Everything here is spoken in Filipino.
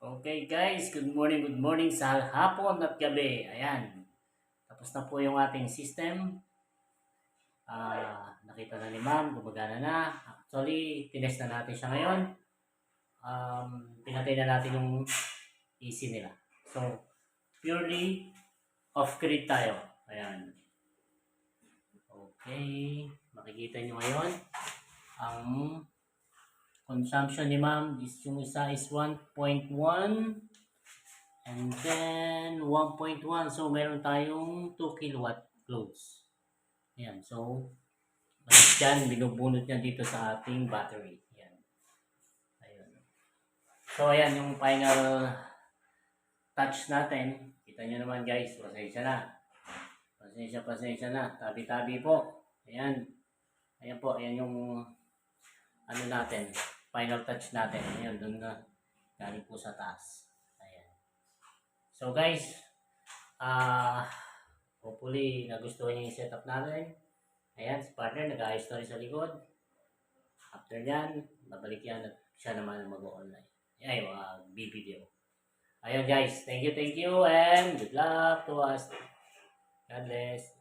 Okay guys, good morning sa hapon at gabi. Ayan, tapos na po yung ating system. Nakita na ni ma'am, gumagana na. Actually, tinest na natin siya ngayon. Pinatay na natin yung AC nila. So, purely off-grid tayo. Ayan. Okay, makikita nyo ngayon ang consumption ni ma'am is yung isa is 1.1 and then 1.1, so meron tayong 2 kilowatt close. Ayan, so balik dyan, binubunot niya dito sa ating battery. Ayan. Ayun. So ayan yung final touch natin. Kita nyo naman guys, pasensya na. Pasensya na, tabi-tabi po. Ayan. Ayan po, ayan yung ano natin, final touch natin. Ayan, doon na galing po sa taas. Ayan. So guys, hopefully nagustuhan niyo yung setup natin. Ayan, si partner nag-ayos na rin sa likod. After yan, babalik yan at siya naman mag-online. Ayan, video. Ayun guys, thank you and good luck to us. God bless.